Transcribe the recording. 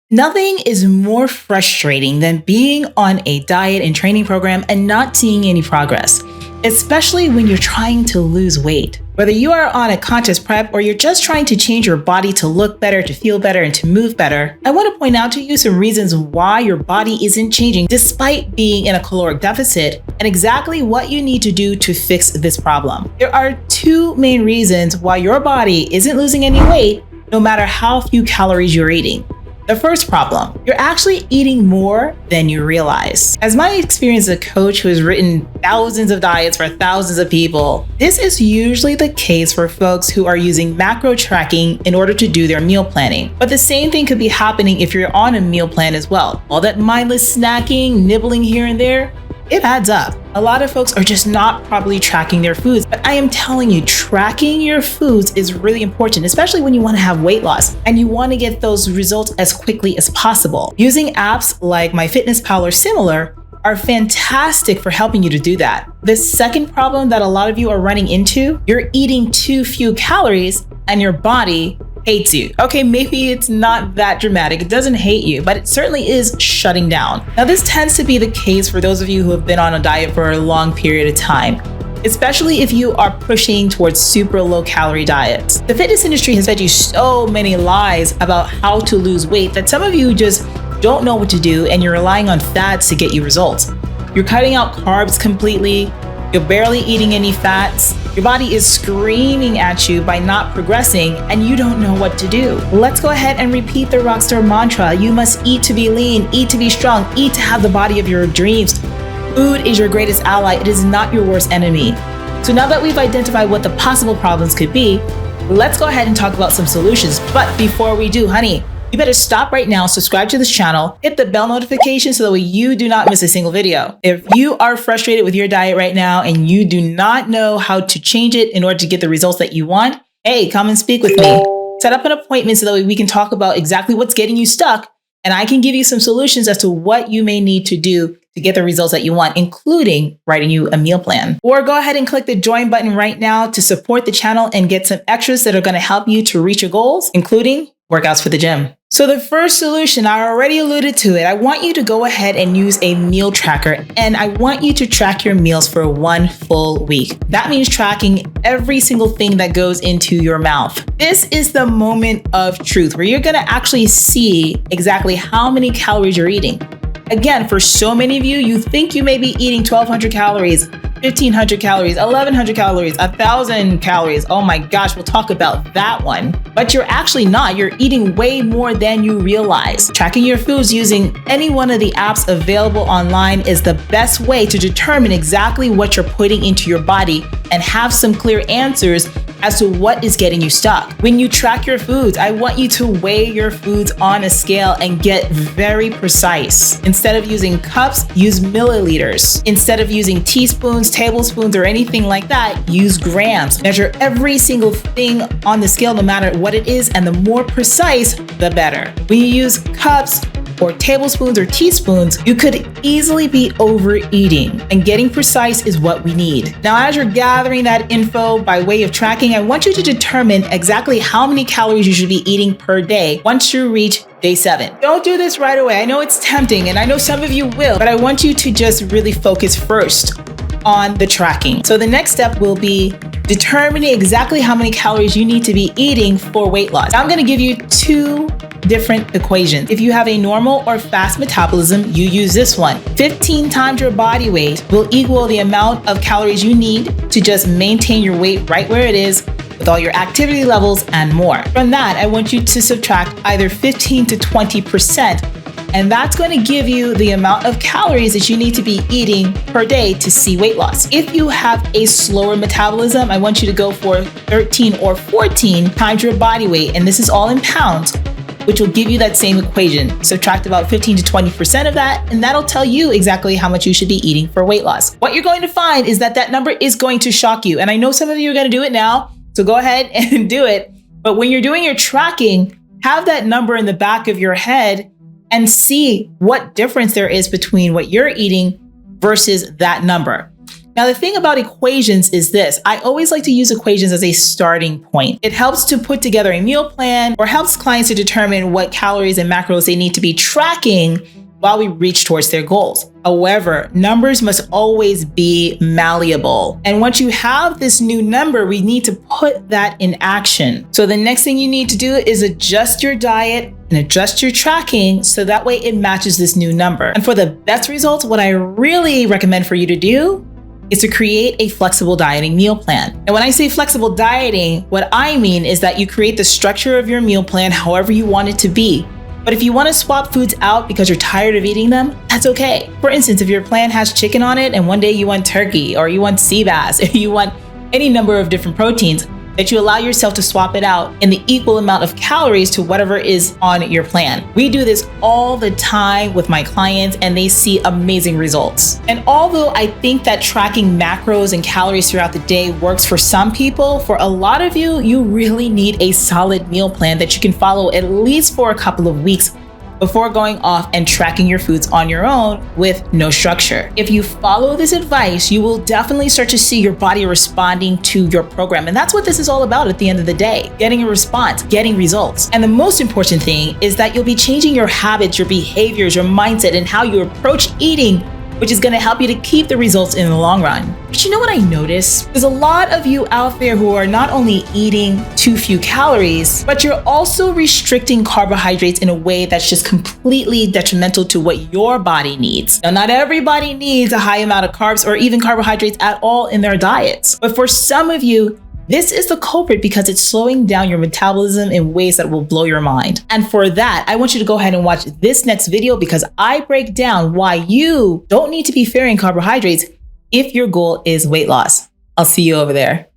Nothing is more frustrating than being on a diet and training program and not seeing any progress, especially when you're trying to lose weight. Whether you are on a contest prep or you're just trying to change your body to look better, to feel better, and to move better, I want to point out to you some reasons why your body isn't changing despite being in a caloric deficit and exactly what you need to do to fix this problem. There are two main reasons why your body isn't losing any weight no matter how few calories you're eating. The first problem, you're actually eating more than you realize. As my experience as a coach who has written thousands of diets for thousands of people, this is usually the case for folks who are using macro tracking in order to do their meal planning. But the same thing could be happening if you're on a meal plan as well. All that mindless snacking, nibbling here and there, it adds up. A lot of folks are just not properly tracking their foods, but I am telling you, tracking your foods is really important, especially when you want to have weight loss and you want to get those results as quickly as possible. Using apps like MyFitnessPal or similar are fantastic for helping you to do that. The second problem that a lot of you are running into, you're eating too few calories and your body hates you. Okay, maybe it's not that dramatic. It doesn't hate you, but it certainly is shutting down. Now, this tends to be the case for those of you who have been on a diet for a long period of time, especially if you are pushing towards super low calorie diets. The fitness industry has fed you so many lies about how to lose weight that some of you just don't know what to do and you're relying on fads to get you results. You're cutting out carbs completely. You're barely eating any fats. Your body is screaming at you by not progressing and you don't know what to do. Let's go ahead and repeat the Rockstar mantra. You must eat to be lean, eat to be strong, eat to have the body of your dreams. Food is your greatest ally. It is not your worst enemy. So now that we've identified what the possible problems could be, let's go ahead and talk about some solutions. But before we do, honey, you better stop right now, subscribe to this channel, hit the bell notification so that way you do not miss a single video. If you are frustrated with your diet right now and you do not know how to change it in order to get the results that you want, hey, come and speak with me. Set up an appointment so that way we can talk about exactly what's getting you stuck and I can give you some solutions as to what you may need to do to get the results that you want, including writing you a meal plan. Or go ahead and click the join button right now to support the channel and get some extras that are going to help you to reach your goals, including workouts for the gym. So the first solution, I already alluded to it. I want you to go ahead and use a meal tracker and I want you to track your meals for 1 full week. That means tracking every single thing that goes into your mouth. This is the moment of truth where you're gonna actually see exactly how many calories you're eating. Again, for so many of you, you think you may be eating 1,200 calories, 1,500 calories, 1,100 calories, 1,000 calories. Oh my gosh, we'll talk about that one. But you're actually not. You're eating way more than you realize. Tracking your foods using any one of the apps available online is the best way to determine exactly what you're putting into your body and have some clear answers as to what is getting you stuck. When you track your foods, I want you to weigh your foods on a scale and get very precise. Instead of using cups, use milliliters. Instead of using teaspoons, tablespoons, or anything like that, use grams. Measure every single thing on the scale, no matter what it is, and the more precise, the better. When you use cups, or tablespoons or teaspoons, you could easily be overeating, and getting precise is what we need. Now, as you're gathering that info by way of tracking, I want you to determine exactly how many calories you should be eating per day once you reach day 7. Don't do this right away. I know it's tempting, and I know some of you will, but I want you to just really focus first on the tracking. So the next step will be determining exactly how many calories you need to be eating for weight loss. Now, I'm gonna give you 2 different equations. If you have a normal or fast metabolism, you use this one. 15 times your body weight will equal the amount of calories you need to just maintain your weight right where it is with all your activity levels and more. From that, I want you to subtract either 15 to 20%, and that's going to give you the amount of calories that you need to be eating per day to see weight loss. If you have a slower metabolism, I want you to go for 13 or 14 times your body weight, and this is all in pounds, which will give you that same equation. Subtract about 15 to 20% of that, and that'll tell you exactly how much you should be eating for weight loss. What you're going to find is that that number is going to shock you. And I know some of you are going to do it now, so go ahead and do it. But when you're doing your tracking, have that number in the back of your head and see what difference there is between what you're eating versus that number. Now, the thing about equations is this. I always like to use equations as a starting point. It helps to put together a meal plan or helps clients to determine what calories and macros they need to be tracking while we reach towards their goals. However, numbers must always be malleable. And once you have this new number, we need to put that in action. So the next thing you need to do is adjust your diet and adjust your tracking so that way it matches this new number. And for the best results, what I really recommend for you to do is to create a flexible dieting meal plan. And when I say flexible dieting, what I mean is that you create the structure of your meal plan however you want it to be. But if you want to swap foods out because you're tired of eating them, that's okay. For instance, if your plan has chicken on it and one day you want turkey or you want sea bass or you want any number of different proteins, that you allow yourself to swap it out in the equal amount of calories to whatever is on your plan. We do this all the time with my clients and they see amazing results. And although I think that tracking macros and calories throughout the day works for some people, for a lot of you, you really need a solid meal plan that you can follow at least for a couple of weeks before going off and tracking your foods on your own with no structure. If you follow this advice, you will definitely start to see your body responding to your program. And that's what this is all about at the end of the day, getting a response, getting results. And the most important thing is that you'll be changing your habits, your behaviors, your mindset, and how you approach eating, which is gonna help you to keep the results in the long run. But you know what I noticed? There's a lot of you out there who are not only eating too few calories, but you're also restricting carbohydrates in a way that's just completely detrimental to what your body needs. Now, not everybody needs a high amount of carbs or even carbohydrates at all in their diets. But for some of you, this is the culprit because it's slowing down your metabolism in ways that will blow your mind. And for that, I want you to go ahead and watch this next video because I break down why you don't need to be fearing carbohydrates if your goal is weight loss. I'll see you over there.